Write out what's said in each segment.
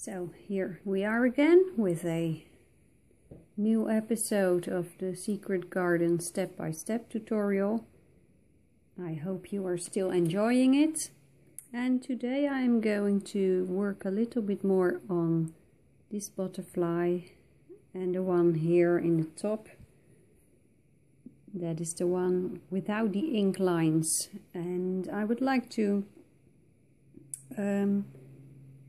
So here we are again with a new episode of the Secret Garden step-by-step tutorial. I hope you are still enjoying it. And today I am going to work a little bit more on this butterfly and the one here in the top. That is the one without the ink lines. And I would like to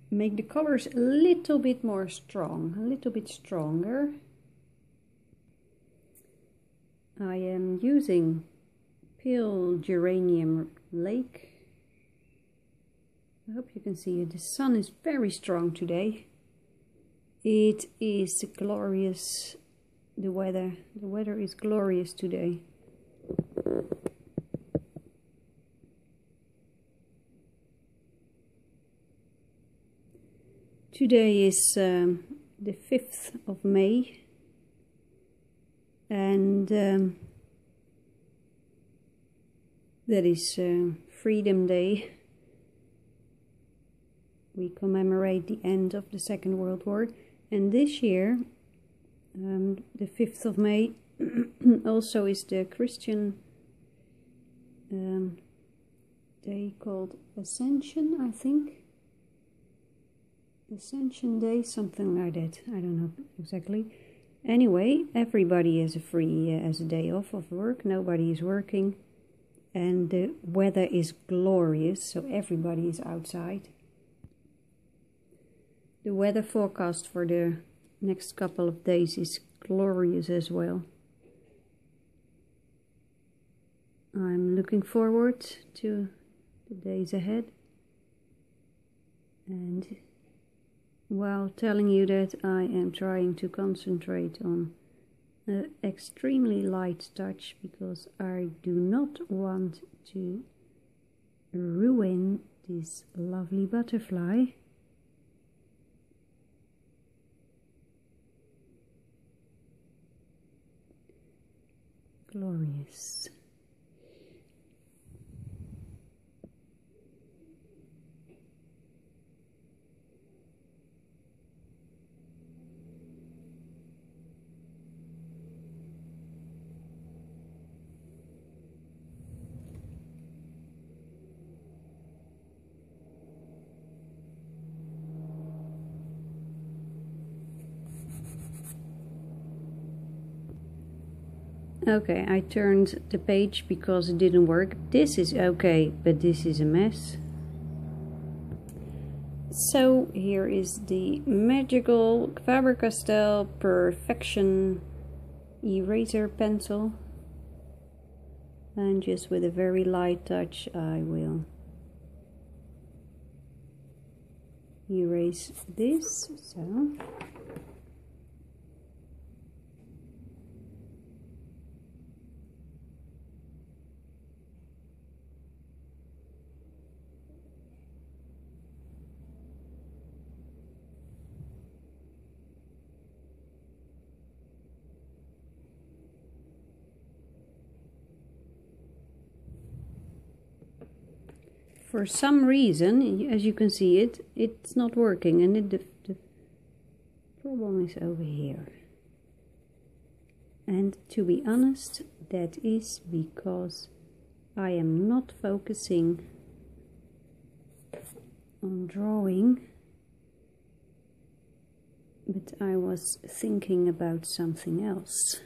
make the colors a little bit more strong, a little bit stronger. I am using Pale Geranium Lake. I hope you can see it. The sun is very strong today. It is glorious. The weather is glorious today. Today is the 5th of May and that is Freedom Day. We commemorate the end of the Second World War, and this year, the 5th of May, also is the Christian day called Ascension, I think. Ascension Day, something like that. I don't know exactly. Anyway, everybody has a day off of work. Nobody is working, and the weather is glorious, so everybody is outside. The weather forecast for the next couple of days is glorious as well. I'm looking forward to the days ahead, and while telling you that, I am trying to concentrate on an extremely light touch because I do not want to ruin this lovely butterfly. Glorious. Okay, I turned the page because it didn't work. This is okay, but this is a mess. So here is the magical Faber-Castell Perfection eraser pencil. And just with a very light touch I will erase this. So for some reason, as you can see, it's not working, and the problem is over here. And to be honest, that is because I am not focusing on drawing, but I was thinking about something else.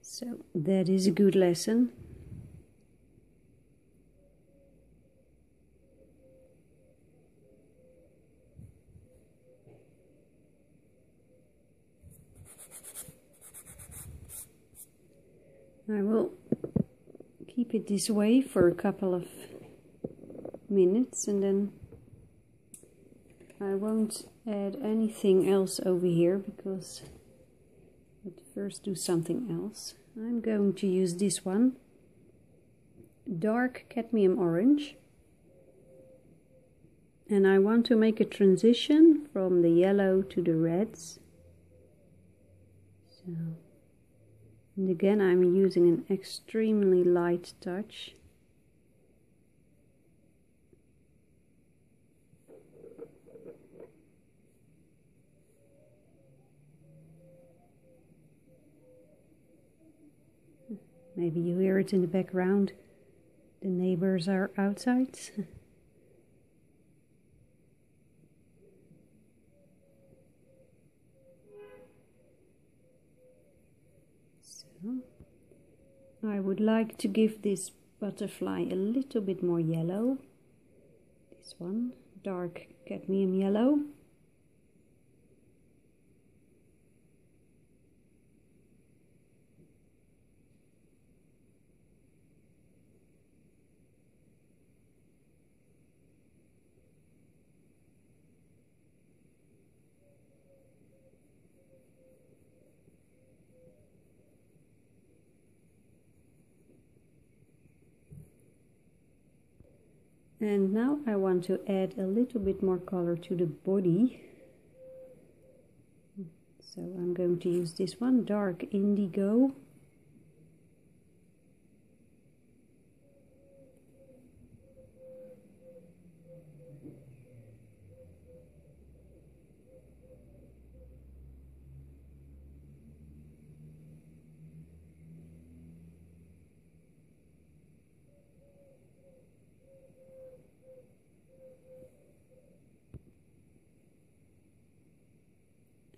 So that is a good lesson. I will keep it this way for a couple of minutes, and then I won't add anything else over here because let's first do something else. I'm going to use this one, dark cadmium orange, and I want to make a transition from the yellow to the reds. So And again, I'm using an extremely light touch. Maybe you hear it in the background. The neighbors are outside. So, I would like to give this butterfly a little bit more yellow. This one, dark cadmium yellow. And now I want to add a little bit more color to the body. So I'm going to use this one, dark indigo.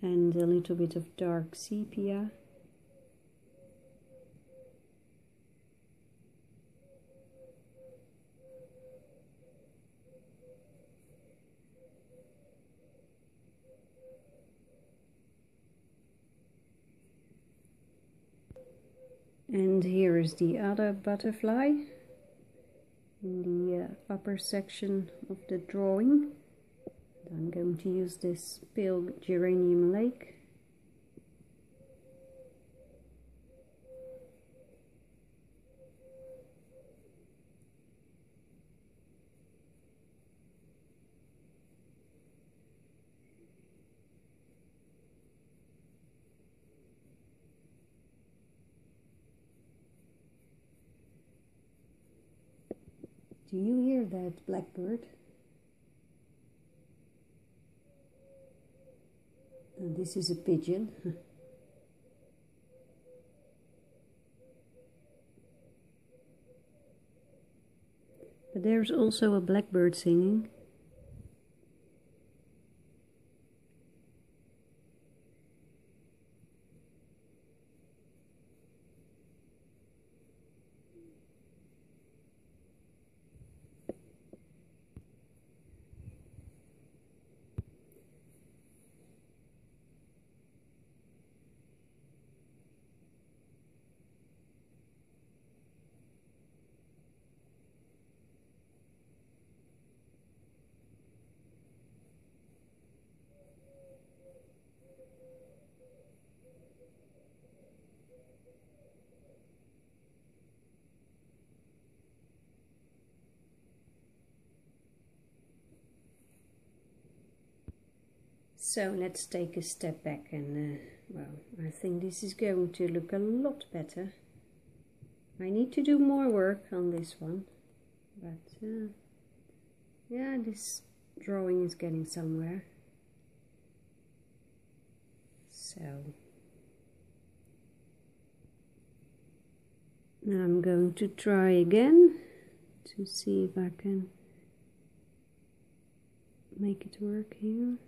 And a little bit of dark sepia. And here is the other butterfly in the upper section of the drawing. I'm going to use this pale geranium lake. Do you hear that blackbird? This is a pigeon. But there's also a blackbird singing. So let's take a step back and, well, I think this is going to look a lot better. I need to do more work on this one, but yeah, this drawing is getting somewhere. So now I'm going to try again to see if I can make it work here.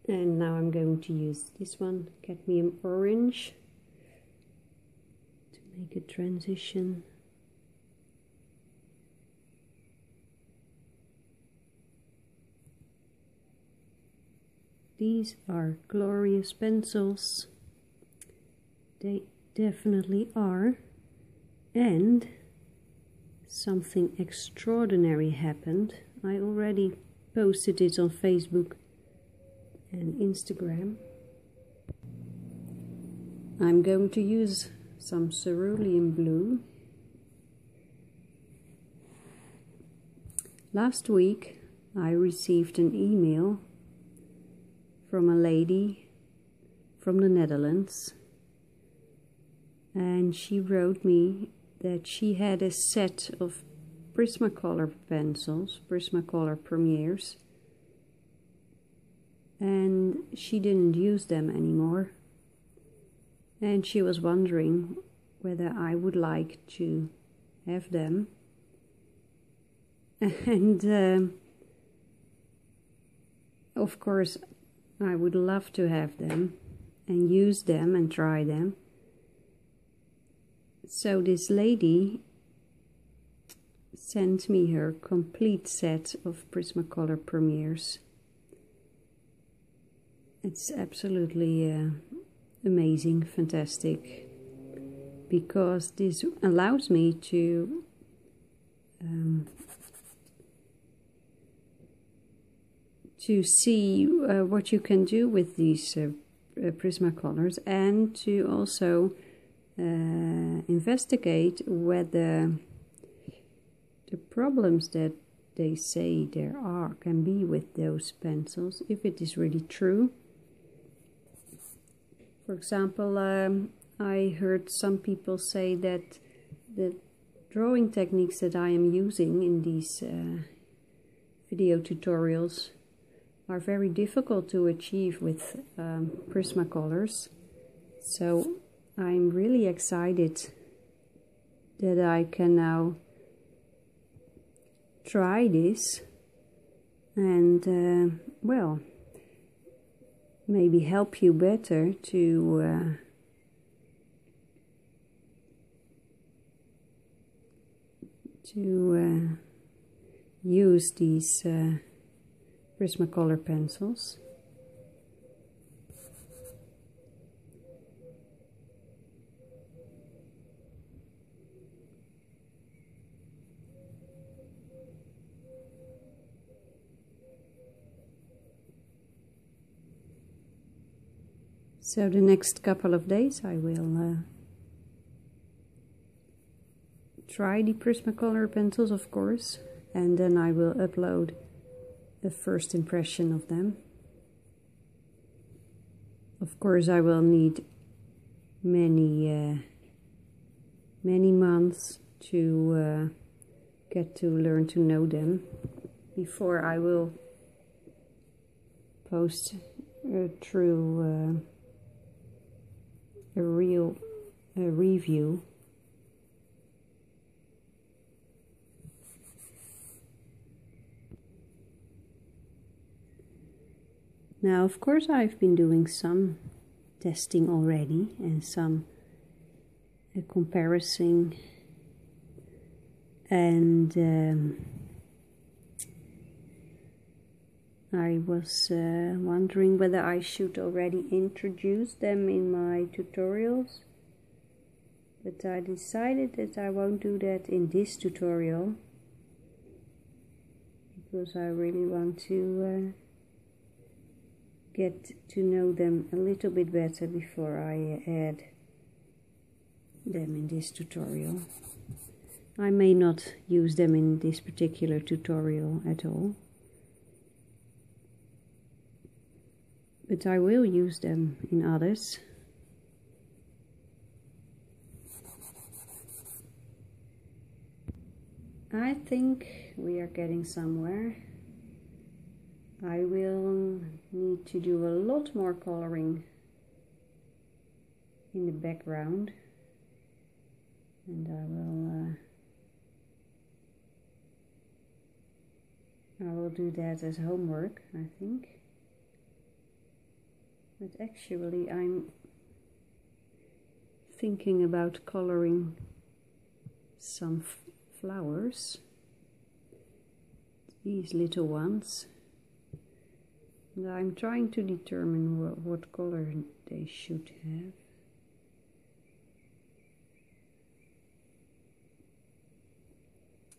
And now I'm going to use this one, cadmium orange, to make a transition. These are glorious pencils. They definitely are. And something extraordinary happened. I already posted it on Facebook and Instagram. I'm going to use some cerulean blue. Last week I received an email from a lady from the Netherlands, and she wrote me that she had a set of Prismacolor pencils, Prismacolor Premiers, and she didn't use them anymore, and she was wondering whether I would like to have them. And of course I would love to have them and use them and try them. So this lady sent me her complete set of Prismacolor Premiers. It's absolutely amazing, fantastic, because this allows me to see what you can do with these Prismacolors, and to also investigate whether the problems that they say there can be with those pencils, if it is really true. For example, I heard some people say that the drawing techniques that I am using in these video tutorials are very difficult to achieve with Prismacolors. So I'm really excited that I can now try this and well, maybe help you better to use these Prismacolor pencils. So the next couple of days I will try the Prismacolor pencils, of course, and then I will upload the first impression of them. Of course I will need many months to get to learn to know them before I will post a true a real review. Now, of course, I've been doing some testing already and some comparison, and I was wondering whether I should already introduce them in my tutorials, but I decided that I won't do that in this tutorial, because I really want to get to know them a little bit better before I add them in this tutorial. I may not use them in this particular tutorial at all, but I will use them in others. I think we are getting somewhere. I will need to do a lot more coloring in the background, and I will do that as homework, I think. But actually I'm thinking about coloring some flowers, these little ones. And I'm trying to determine what color they should have.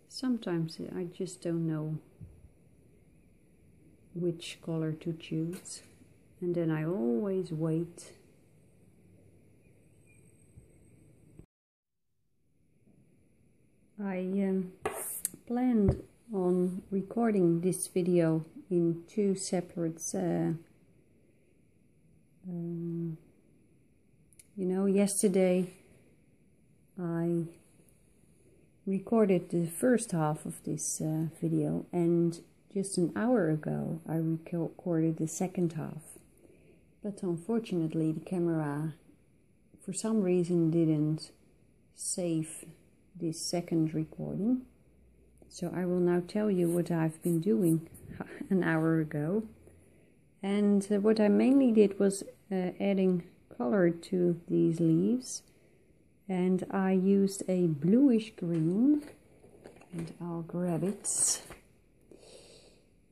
Sometimes I just don't know which color to choose, and then I always wait. I planned on recording this video in two separate yesterday I recorded the first half of this video, and just an hour ago I recorded the second half. But unfortunately the camera for some reason didn't save this second recording. So I will now tell you what I've been doing an hour ago. And what I mainly did was adding color to these leaves. And I used a bluish green, and I'll grab it.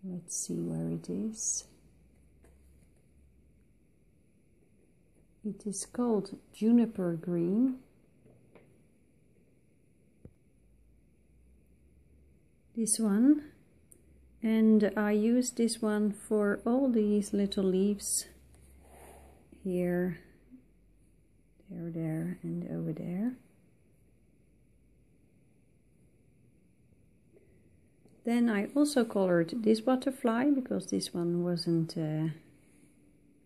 Let's see where it is. It is called juniper green. This one. And I used this one for all these little leaves here, there, and over there. Then I also colored this butterfly because this one wasn't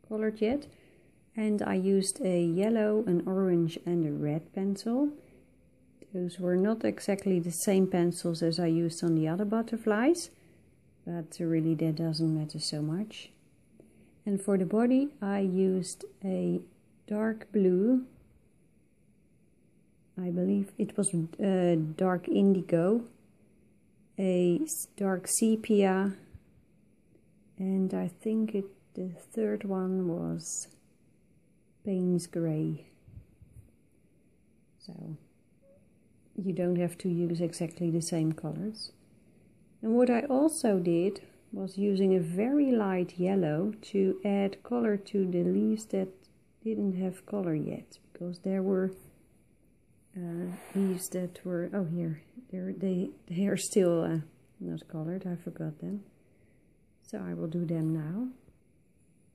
colored yet. And I used a yellow, an orange and a red pencil. Those were not exactly the same pencils as I used on the other butterflies, but really that doesn't matter so much. And for the body I used a dark blue. I believe it was dark indigo, a dark sepia, and I think the third one was Payne's grey. So you don't have to use exactly the same colors. And what I also did was using a very light yellow to add color to the leaves that didn't have color yet, because there were leaves that were, oh here, they are still not colored, I forgot them. So I will do them now.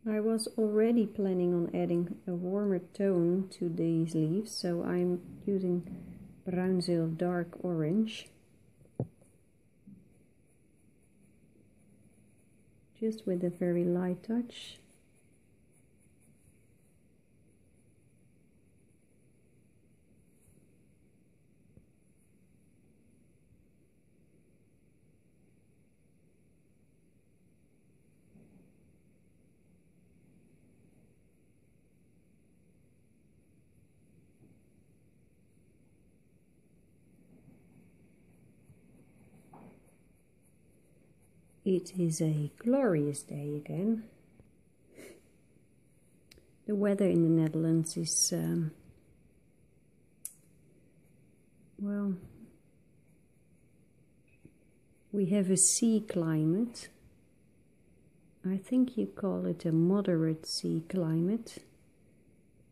I was already planning on adding a warmer tone to these leaves, so I'm using Bruinzeel dark orange. Just with a very light touch. It is a glorious day again. The weather in the Netherlands is, well, we have a sea climate. I think you call it a moderate sea climate.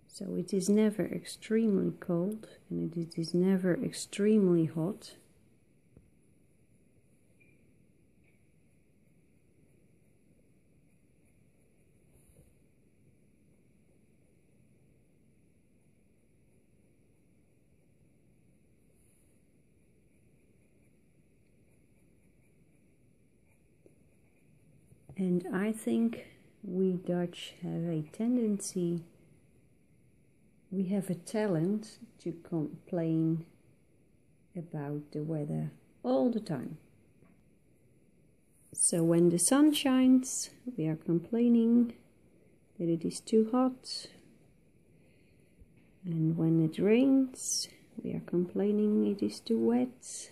So it is never extremely cold and it is never extremely hot. And I think we Dutch have a tendency, we have a talent to complain about the weather all the time. So when the sun shines, we are complaining that it is too hot. And when it rains, we are complaining it is too wet.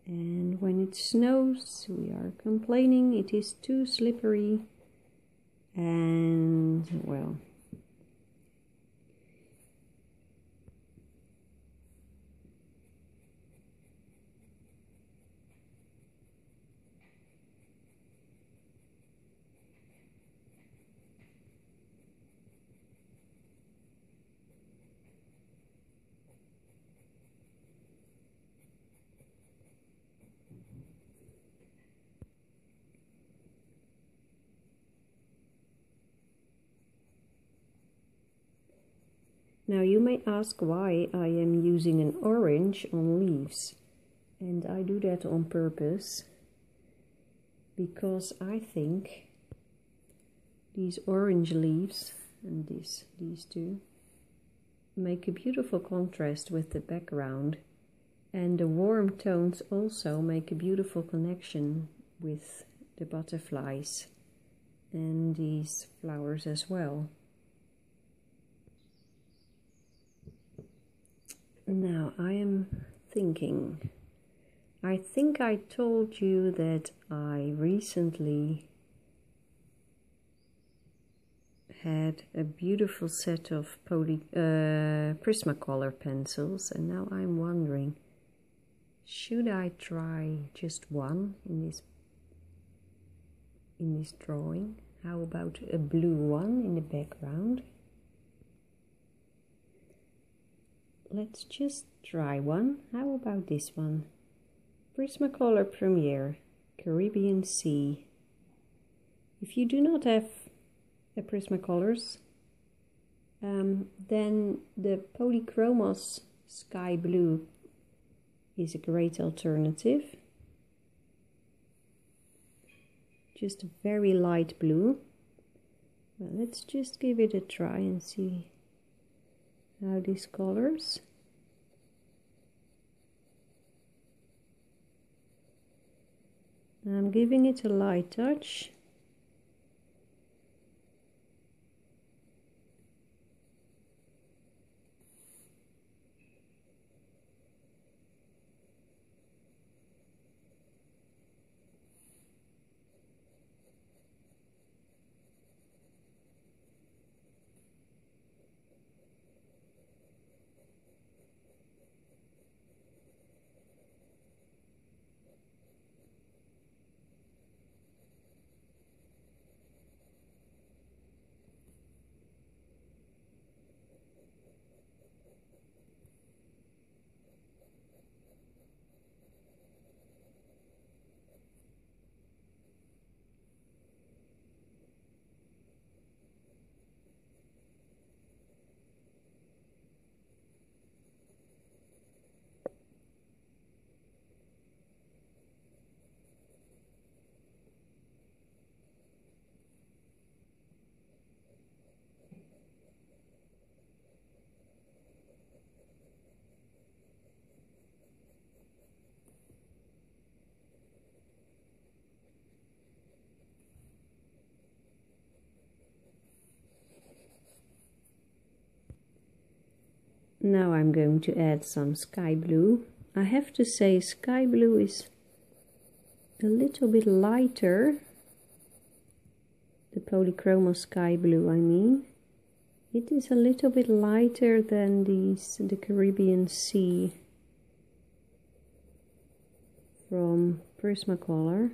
And when it snows, we are complaining it is too slippery. And, well, Now you may ask why I am using an orange on leaves, and I do that on purpose because I think these orange leaves and these two make a beautiful contrast with the background, and the warm tones also make a beautiful connection with the butterflies and these flowers as well. Now I am thinking, I think I told you that I recently had a beautiful set of Prismacolor pencils, and now I'm wondering, should I try just one in this drawing? How about a blue one in the background? Let's just try one. How about this one? Prismacolor Premier, Caribbean Sea. If you do not have a Prismacolors, then the Polychromos Sky Blue is a great alternative. Just a very light blue. Well, let's just give it a try and see how these colors. I'm giving it a light touch. Now I'm going to add some sky blue. I have to say sky blue is a little bit lighter, the Polychromos Sky Blue I mean. It is a little bit lighter than the Caribbean Sea from Prismacolor.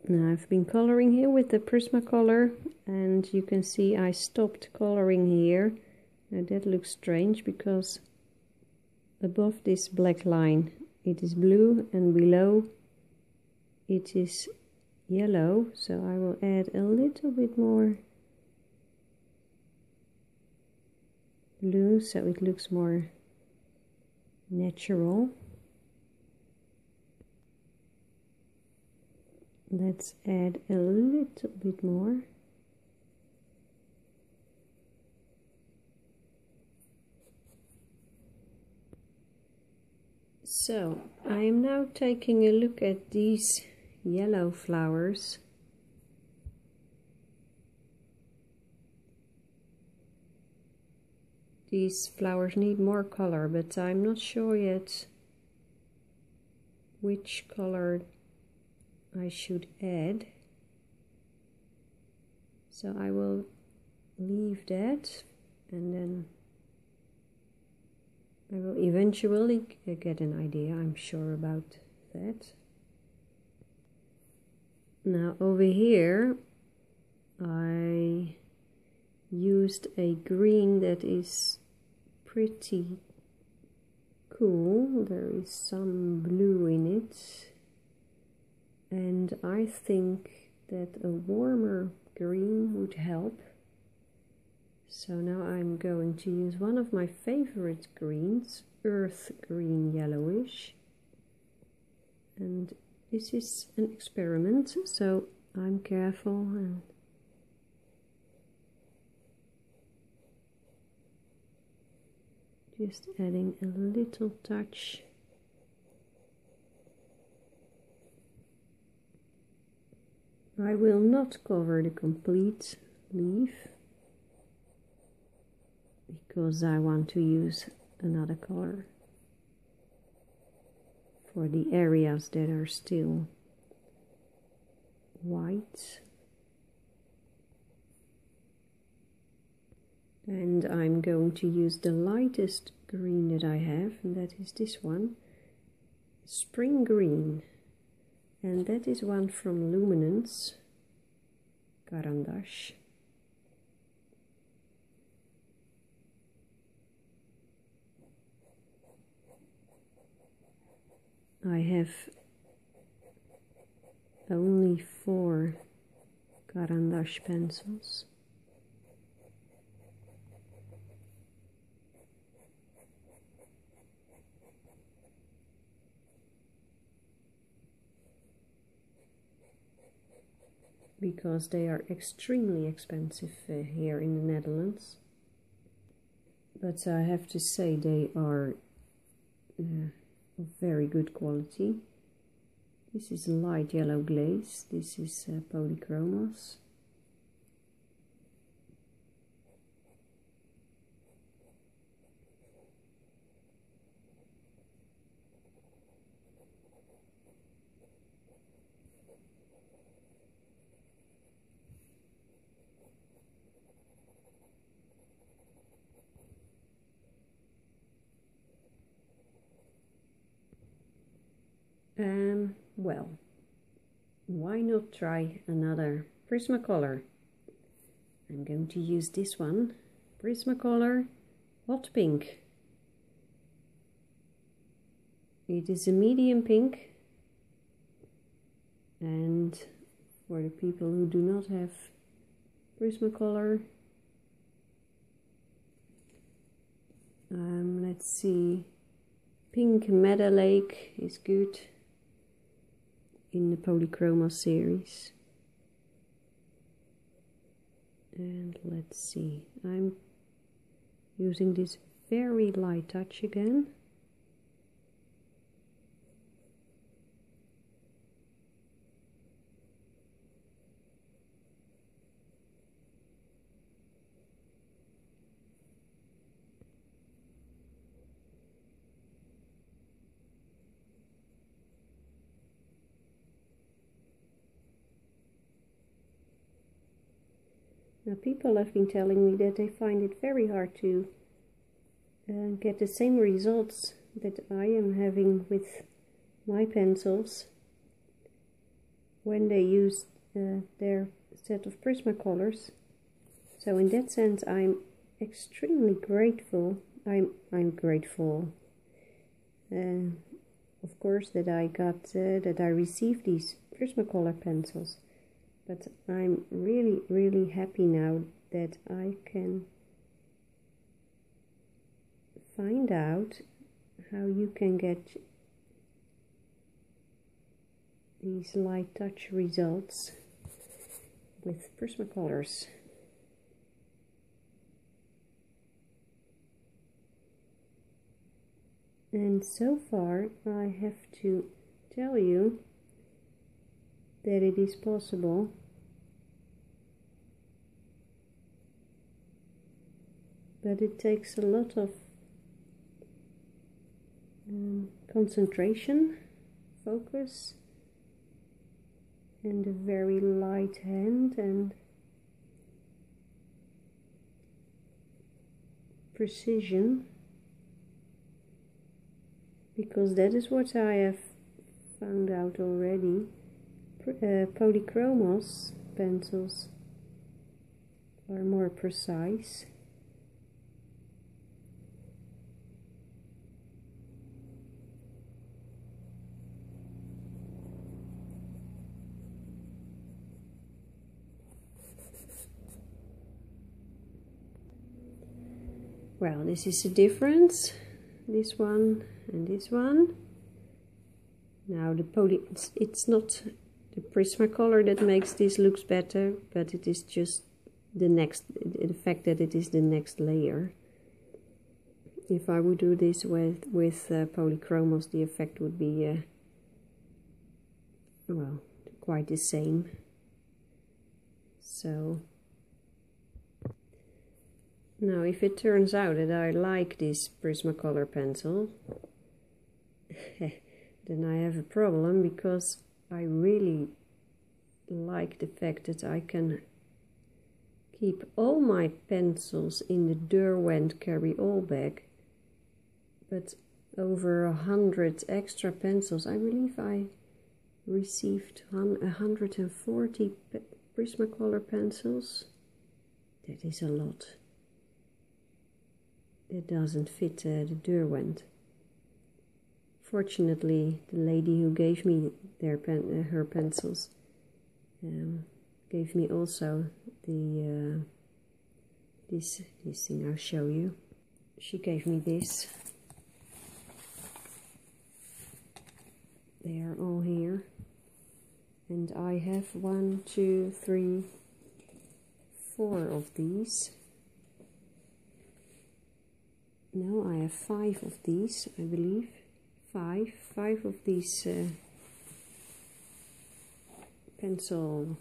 Now I've been coloring here with the Prismacolor, and you can see I stopped coloring here. Now that looks strange because above this black line it is blue and below it is yellow, so I will add a little bit more blue so it looks more natural. Let's add a little bit more. So I am now taking a look at these yellow flowers. These flowers need more color, but I'm not sure yet which color I should add, so I will leave that, and then I will eventually get an idea, I'm sure about that. Now over here I used a green that is pretty cool. There is some blue in it, and I think that a warmer green would help. So now I'm going to use one of my favorite greens, earth green yellowish, and this is an experiment, so I'm careful and just adding a little touch. I will not cover the complete leaf because I want to use another color for the areas that are still white. And I'm going to use the lightest green that I have, and that is this one, Spring Green. And that is one from Luminance, Carandash. I have only 4 Carandash pencils. Because they are extremely expensive here in the Netherlands. But I have to say they are of very good quality. This is light yellow glaze, this is polychromos. Well, why not try another Prismacolor? I'm going to use this one, Prismacolor Hot Pink. It is a medium pink, and for the people who do not have Prismacolor, let's see, Pink Meadow Lake is good in the Polychromos series. And let's see, I'm using this very light touch again. Now, people have been telling me that they find it very hard to get the same results that I am having with my pencils when they use their set of Prismacolors. So in that sense, I'm extremely grateful. I'm grateful, of course, that I received these Prismacolor pencils. But I'm really, really happy now that I can find out how you can get these light touch results with Prismacolors. And so far, I have to tell you that it is possible, but it takes a lot of concentration, focus, and a very light hand and precision, because that is what I have found out already. Polychromos pencils are more precise. Well, this is the difference, this one and this one. Now it's not the Prismacolor that makes this looks better, but it is just the fact that it is the next layer. If I would do this with polychromos, the effect would be well, quite the same. So now if it turns out that I like this Prismacolor pencil, then I have a problem, because I really like the fact that I can keep all my pencils in the Derwent carry-all bag, but over 100 extra pencils. I believe I received 140 Prismacolor pencils. That is a lot. It doesn't fit the Derwent. Fortunately, the lady who gave me her pencils gave me also the this thing I'll show you. She gave me this. They are all here, and I have 1, 2, 3, 4 of these. No, I have 5 of these, I believe. Five of these pencil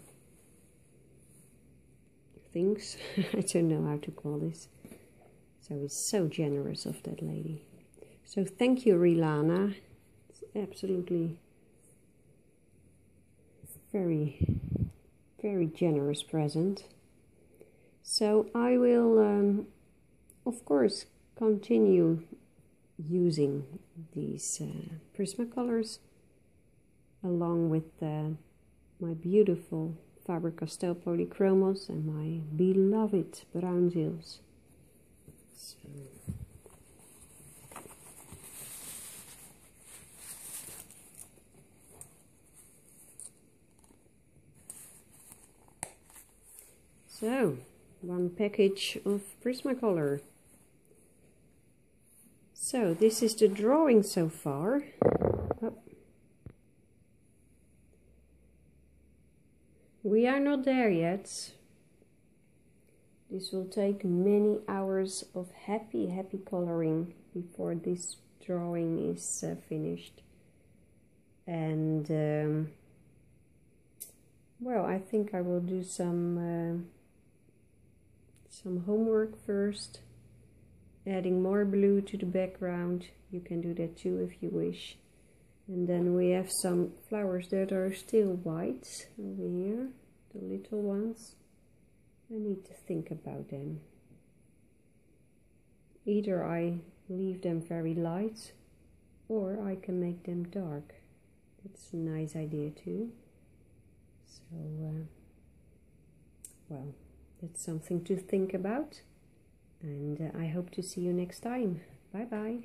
things. I don't know how to call this. So it's so generous of that lady. So thank you, Rilana. It's absolutely very, very generous present. So I will, of course, continue using these Prismacolors along with my beautiful Faber-Castell polychromos and my beloved Bruinzeels. So, one package of Prismacolor. So this is the drawing so far. Oh. We are not there yet. This will take many hours of happy coloring before this drawing is finished. And well, I think I will do some homework first. Adding more blue to the background. You can do that too if you wish. And then we have some flowers that are still white over here, the little ones. I need to think about them. Either I leave them very light, or I can make them dark. That's a nice idea too. So, well, that's something to think about. And I hope to see you next time. Bye bye.